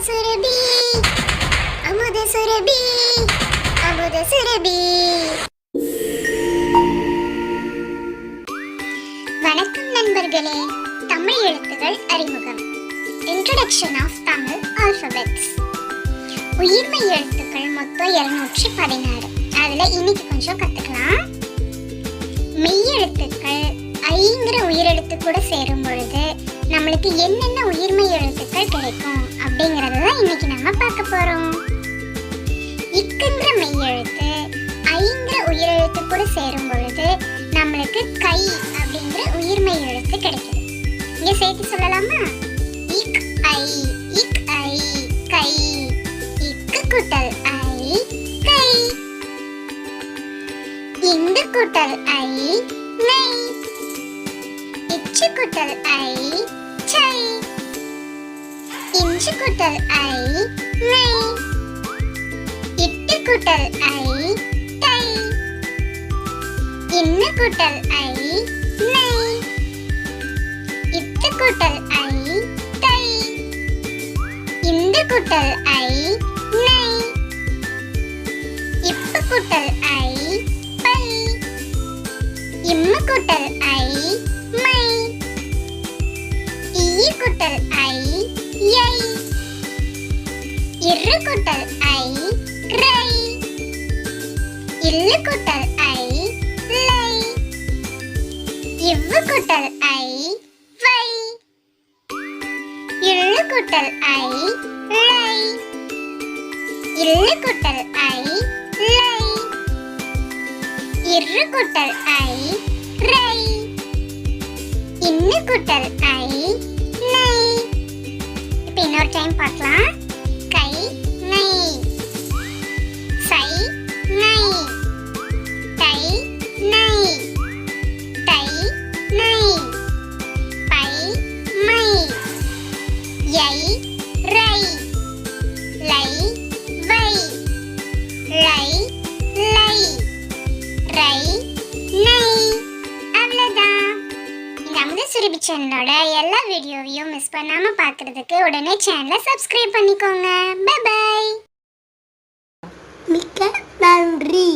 சுரபி அமுத சுரபி அமுத சுரபி. வணக்கம் நண்பர்களே. தமிழ் எழுத்துகள் அறிமுகம். Introduction of Tamil alphabets. உயிர்மை எழுத்துக்கள் மொத்தம் 216. அதுல இன்னைக்கு கொஞ்சம் கத்துக்கலாம். மெய் எழுத்துக்கள் ஐங்கிற உயிரெழுத்து கூட சேரும் பொழுது நம்மளுக்கு என்னென்ன உயிர்மை எழுத்துக்கள் கிடைக்கும் அப்படிங்கறத தான் இன்னைக்கு நம்ம பார்க்க போறோம். இக்குங்கிற மெய் எழுத்து ஐங்கிற உயிரெழுத்து கூட சேரும் பொழுது நம்மளுக்கு கை அப்படிங்கிற உயிர்மை எழுத்து கிடைக்குது. இங்க சேர்த்து சொல்லலாமா? இக் ஐ இக் ஐ கை. இக்கு கூட்டல் ஐ கை. இந்து கூட்டல் ஐ நை. இச்சு கூட்டல் ஐ சை. இஞ்சு கூட்டல் ஐ நை. இட்டு கூட்டல் ஐ டை. இன்னு கூட்டல் ஐ நை. இட்டு கூட்டல் ஐ டை. இந்து கூட்டல் ஐ நை. இப்பு கூட்டல் ஐ பை. இம்மு கூட்டல் ஐ மை. ஈ கூட்டல் ஐ யை. இரு கூட்டல் ஐ ரை. இல்லு கூட்டல் ஐ லை. இவ்வு கூட்டல் ஐ வை. இள்ளு கூட்டல் ஐ லை. இல்லு கூட்டல் ஐ லை. இரு கூட்டல் ஐ ரை. இன்னு கூட்டல் ஐ நை. இப்போ இன்னொரு டைம் பார்க்கலாம். கை நை. சை நை. தை நை. தை நை. பை மை. யை ரை. லை வை. லை லை. ரை நை. அவ்வளவுதான். இந்த அமுத சுரபி சேனலோட எல்லா வீடியோவையும் மிஸ் பண்ணாம பார்க்கிறதுக்கு உடனே சேனலை சப்ஸ்கிரைப் பண்ணிக்கோங்க. Bye bye. மிக்க நன்றி.